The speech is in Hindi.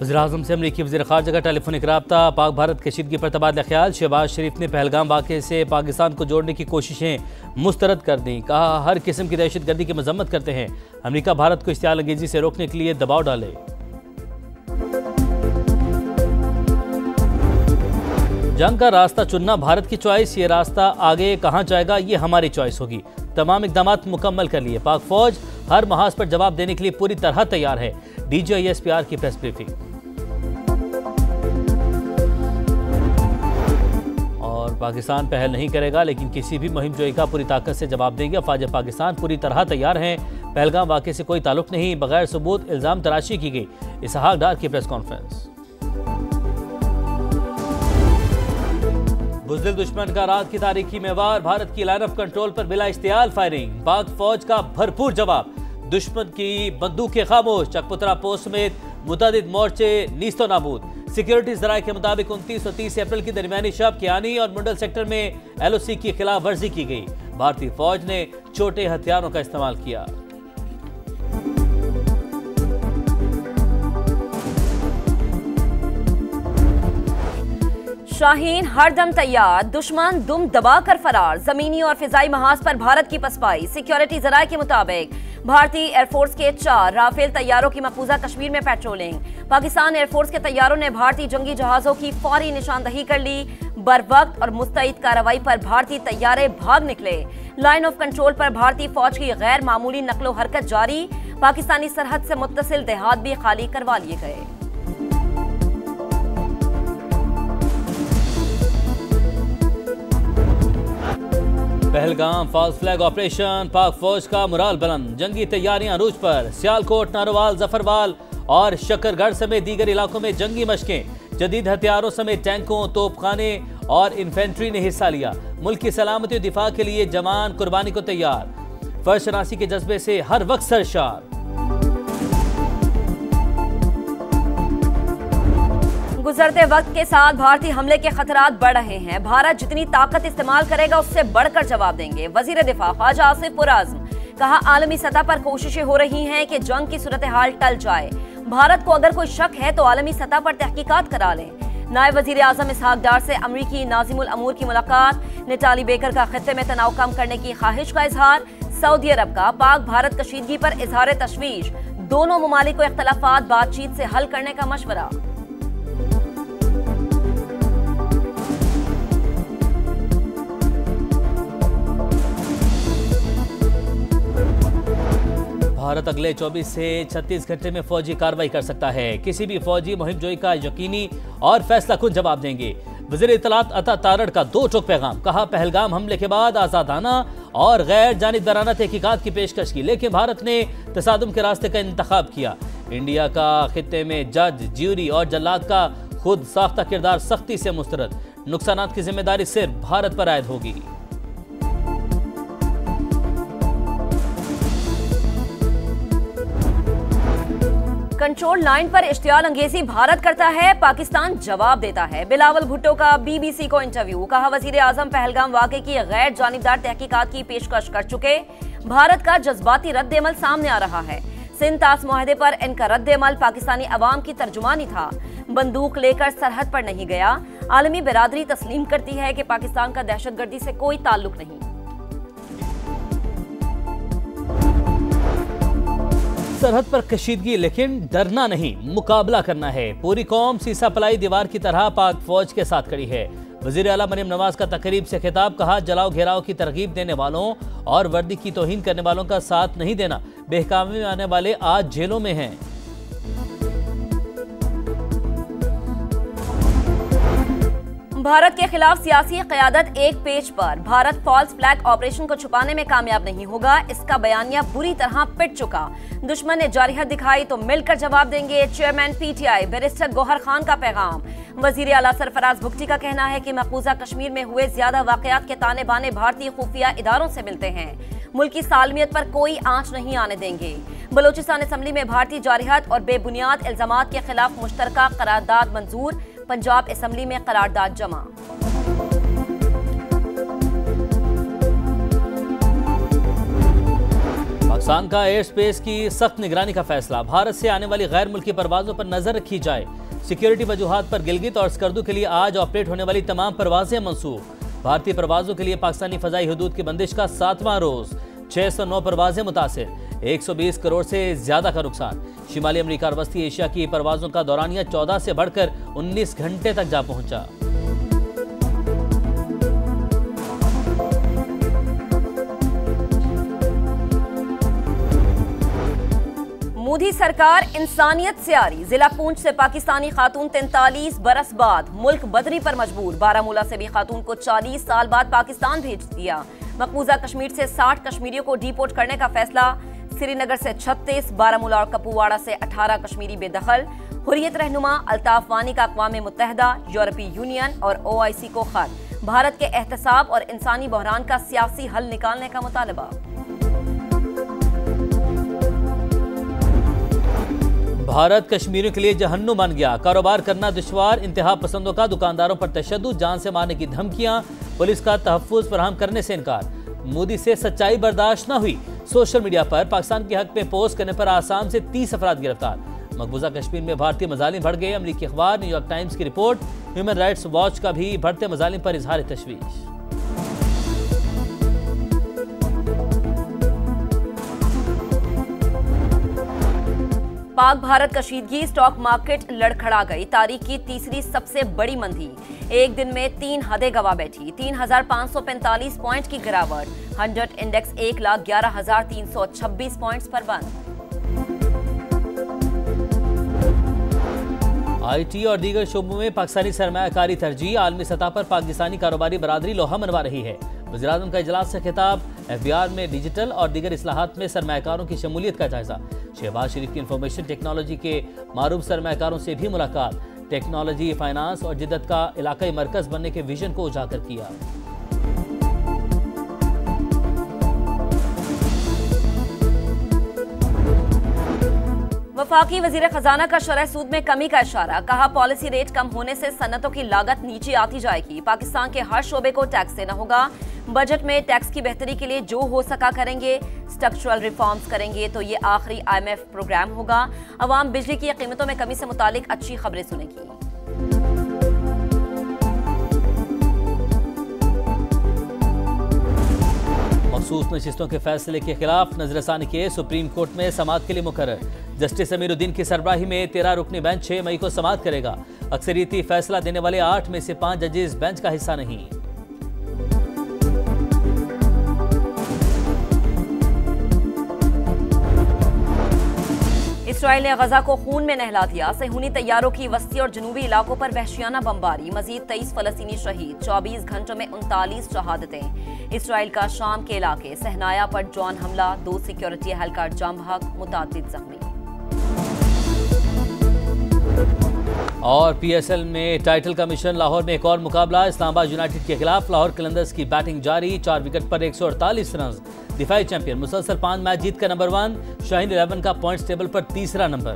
वज़ीर-ए-आज़म से अमरीकी वज़ीर ख़ारजा का टेलीफोनिक रब्ता, पाक भारत कशीदगी पर तबादला ख्याल। शहबाज शरीफ ने पहलगाम वाक़े से पाकिस्तान को जोड़ने की कोशिशें मुस्तरद कर दी। कहा, हर किस्म की दहशत गर्दी की मजम्मत करते हैं। अमरीका भारत को इश्तियाल अंगेजी से रोकने के लिए दबाव डाले। जंग का रास्ता चुनना भारत की चॉइस, ये रास्ता आगे कहाँ जाएगा ये हमारी चॉइस होगी। तमाम इक़दाम मुकम्मल कर लिए। पाक फौज हर महाज पर जवाब देने के लिए पूरी तरह तैयार है। DGISPR की प्रेस ब्रीफिंग। और पाकिस्तान पहल नहीं करेगा लेकिन किसी भी मुहिम जोई का पूरी ताकत से जवाब देंगे। अफवाज पाकिस्तान पूरी तरह तैयार हैं। पहलगाम वाक़े से कोई ताल्लुक नहीं, बगैर सबूत इल्ज़ाम तराशी की गई। इसहाक डार की प्रेस कॉन्फ्रेंस। बुज़दिल दुश्मन का रात की तारीखी में वार, भारत की लाइन ऑफ कंट्रोल पर बिला इश्तियाल फायरिंग। पाक फौज का भरपूर जवाब, दुश्मन की बंदूकें खामोश। चकपुतरा पोस्ट समेत मुतअद्दिद मोर्चे नीस्तो नाबूद। सिक्योरिटी ज़राए के मुताबिक 29 और 30 अप्रैल की दरमियानी शब कियानी और मुंडल सेक्टर में LOC की खिलाफ वर्जी की गई। भारतीय फौज ने छोटे हथियारों का इस्तेमाल किया। शाहीन हरदम तैयार, दुश्मन दुम दबाकर फरार। जमीनी और फिजाई महाज पर भारत की पसपाई। सिक्योरिटी जराये के मुताबिक भारतीय एयरफोर्स के 4 राफेल तैयारों की मकबूजा कश्मीर में पेट्रोलिंग। पाकिस्तान एयरफोर्स के तैयारों ने भारतीय जंगी जहाजों की फौरी निशानदही कर ली। बर वक्त और मुस्तैद कार्रवाई पर भारतीय तैयारे भाग निकले। लाइन ऑफ कंट्रोल पर भारतीय फौज की गैर मामूली नकलो हरकत जारी। पाकिस्तानी सरहद से मुत्तसिल देहात भी खाली करवा लिए गए। पहलगाम फॉल्स फ्लैग ऑपरेशन, पाक फौज का मुराल बुलंद। जंगी तैयारियां अरूज पर। सियालकोट, नारोवाल, जफरवाल और शकरगढ़ समेत दीगर इलाकों में जंगी मशकें। जदीद हथियारों समेत टैंकों, तोपखाने और इन्फेंट्री ने हिस्सा लिया। मुल्क की सलामती और दिफा के लिए जवान कुर्बानी को तैयार। फर्ज शनासी के जज्बे से हर वक्त सरशार। गुजरते वक्त के साथ भारतीय हमले के खतरात बढ़ रहे हैं। भारत जितनी ताकत इस्तेमाल करेगा उससे बढ़कर जवाब देंगे। वजीर दिफा ख्वाजा आसिफ पुराज़्म। कहा, आलमी सतह पर कोशिशें हो रही हैं कि जंग की सूरत हाल टल जाए। भारत को अगर कोई शक है तो आलमी सतह पर तहकीकात करा लें। नायब वजीर आजम इसहाक डार से अमरीकी नाजिमुल अमूर की मुलाकात। नेटाली बेकर का खित्ते में तनाव कम करने की ख्वाहिश का इजहार। सऊदी अरब का पाक भारत कशीदगी पर इजहार तशवीश। दोनों ममालिक को इख्तलाफात बातचीत से हल करने का मशवरा। भारत अगले 24 से 36 घंटे में फौजी कार्रवाई कर सकता है। किसी भी फौजी मुहिम जोई का यकीनी और फैसला कुन जवाब देंगे। वज़ीर इत्तलात अता तारड़ का 2 टोक पैगाम। कहा, पहलगाम हमले के बाद आज़ादाना और गैर जानिबदाराना तहकीकात की पेशकश की, लेकिन भारत ने तसादुम के रास्ते का इंतखाब किया। इंडिया का खित्ते में जज, ज्यूरी और जल्लाद का खुद साख्ता किरदार सख्ती से मुस्तरद। नुकसानात की जिम्मेदारी सिर्फ भारत पर आयद होगी। कंट्रोल लाइन पर इश्तियाल अंगेजी भारत करता है, पाकिस्तान जवाब देता है। बिलावल भुट्टो का BBC को इंटरव्यू। कहा, वजीर आजम पहलगाम वाक़े की गैर जानिबदार तहकीकात की पेशकश कर चुके। भारत का जज्बाती रद्द-ए-अमल सामने आ रहा है। सिंध तास मुआहदे पर इनका रद्द-ए-अमल पाकिस्तानी अवाम की तर्जुमानी था। बंदूक लेकर सरहद पर नहीं गया। आलमी बिरादरी तस्लीम करती है कि पाकिस्तान का दहशतगर्दी से कोई ताल्लुक नहीं। सरहद पर कशीदगी, लेकिन डरना नहीं, मुकाबला करना है। पूरी कौम सीसा पलाई दीवार की तरह पाक फौज के साथ खड़ी है। वज़ीर आला मरियम नवाज का तकरीब से खिताब। कहा, जलाओ घेराव की तरगीब देने वालों और वर्दी की तौहीन करने वालों का साथ नहीं देना। बेहकामी में आने वाले आज जेलों में हैं। भारत के खिलाफ सियासी क़यादत एक पेज पर। भारत फॉल्स फ्लैग ऑपरेशन को छुपाने में कामयाब नहीं होगा। इसका बयानिया बुरी तरह पिट चुका। दुश्मन ने जारहियत दिखाई तो मिलकर जवाब देंगे। Chairman PTI barrister Gauhar Khan का पैगाम। वजीर आला सरफराज भुगटी का कहना है कि मकबूजा कश्मीर में हुए ज्यादा वाकयात के ताने बाने भारतीय खुफिया इदारों से मिलते हैं। मुल्क की सालमियत पर कोई आंच नहीं आने देंगे। बलोचिस्तान असम्बली में भारतीय जारहियत और बेबुनियाद इल्जामात के खिलाफ मुश्तरका करारदाद मंजूर। पंजाब असम्बली में करारदाद जमा। पाकिस्तान का एयर स्पेस की सख्त निगरानी का फैसला। भारत से आने वाली गैर मुल्की परवाजों पर नजर रखी जाए। सिक्योरिटी वजूहात पर गिलगित और स्कर्दू के लिए आज ऑपरेट होने वाली तमाम परवाजें मंसूख। भारतीय परवाजों के लिए पाकिस्तानी फजाई हदूद की बंदिश का 7वां रोज। 609 परवाजें मुतासिर, 120 करोड़ से ज्यादा का नुकसान। शिमाली अमेरिका और वस्ती एशिया की परवाजों का दौरानिया 14 से बढ़कर 19 घंटे तक जा पहुंचा। मोदी सरकार इंसानियत से आ रही। जिला पूंछ से पाकिस्तानी खातून 43 बरस बाद मुल्क बदरी पर मजबूर। बारामूला से भी खातून को 40 साल बाद पाकिस्तान भेज दिया। मकबूजा कश्मीर से 60 कश्मीरियों को डिपोर्ट करने का फैसला। श्रीनगर से 36, बारामूला और कपुवाड़ा से 18 कश्मीरी बेदखल। हुर्रियत रहनुमा अल्ताफ वानी का अक़वाम मुत्तहिदा, यूरोपीय यूनियन और OIC को खत। भारत के एहतसाब और इंसानी बहरान का सियासी हल निकालने का मुतालबा। भारत कश्मीरियों के लिए जहन्नुम बन गया। कारोबार करना दुश्वार, इंतहा पसंदों का दुकानदारों पर तशद्दुद, जान से मारने की धमकियां, पुलिस का तहफ्फुज़ फराहम करने से इनकार। मोदी से सच्चाई बर्दाश्त न हुई। सोशल मीडिया पर पाकिस्तान के हक में पोस्ट करने पर आसाम से 30 अफराद गिरफ्तार। मकबूजा कश्मीर में भारतीय मजालिम बढ़ गए। अमेरिकी अखबार न्यूयॉर्क टाइम्स की रिपोर्ट। ह्यूमन राइट्स वॉच का भी बढ़ते मजालिम पर इजहार तशवीश। पाक भारत कशीदगी, स्टॉक मार्केट लड़खड़ा गई। तारीख की तीसरी सबसे बड़ी मंदी। एक दिन में 3 हदें गवा बैठी। 3,545 पॉइंट की गिरावट। 100 इंडेक्स 1,11,326 पॉइंट्स पर बंद। IT और दीगर शोबों में पाकिस्तानी सरमायाकारी तरजीह। आलमी सतह पर पाकिस्तानी कारोबारी बरादरी लोहा मनवा रही है। वज़ीर-ए-आज़म का इजलास से खिताब। FBR में डिजिटल और दीगर इस्लाहात में सरमायाकारों की शमूलियत का जायजा। शहबाज शरीफ की इंफॉर्मेशन टेक्नोलॉजी के मारूफ सरमायाकारों से भी मुलाकात। टेक्नोलॉजी, फाइनेंस और जिद्दत का इलाकाई मरकज बनने के विजन को उजागर किया। वफाकी वजीर खजाना का शरह सूद में कमी का इशारा। कहा पॉलिसी रेट कम होने से सन्नतों की लागत नीचे आती जाएगी। पाकिस्तान के हर शोबे को टैक्स देना होगा। बजट में टैक्स की बेहतरी के लिए जो हो सका करेंगे। स्ट्रक्चरल रिफॉर्म्स करेंगे तो ये आखिरी IMF प्रोग्राम होगा। अवाम बिजली की कीमतों में कमी से मुतालिक अच्छी खबरें सुनेगी। मखसूस नशिस्तों के फैसले के खिलाफ नजरसानी केस सुप्रीम कोर्ट में समाअत के लिए मुकर्रर। जस्टिस अमीरुद्दीन की सरबराही में 13 रुकनी बेंच 6 मई को समाअत करेगा। अक्सरियती फैसला देने वाले 8 में से 5 जजेस बेंच का हिस्सा नहीं। इसराइल ने गजा को खून में नहला दिया। सेहूनी तैयारों की वस्ती और जनूबी इलाकों पर वहशियाना बमबारी। मजीद 23 फलस्तीनी शहीद। 24 घंटों में 39 शहादतें। इसराइल का शाम के इलाके सहनाया पर ड्रोन हमला। 2 सिक्योरिटी एहलकार जाम बहक, मुतादिद जख्मी। और PSL में टाइटल का मिशन। लाहौर में एक और मुकाबला। इस्लामाबाद यूनाइटेड के खिलाफ लाहौर कलंदर्स की बैटिंग जारी। 4 विकेट पर 148 रन। दिफाई चैंपियन मुसलसल 5 मैच जीत कर नंबर 1। शाहीन 11 का पॉइंट्स टेबल पर तीसरा नंबर।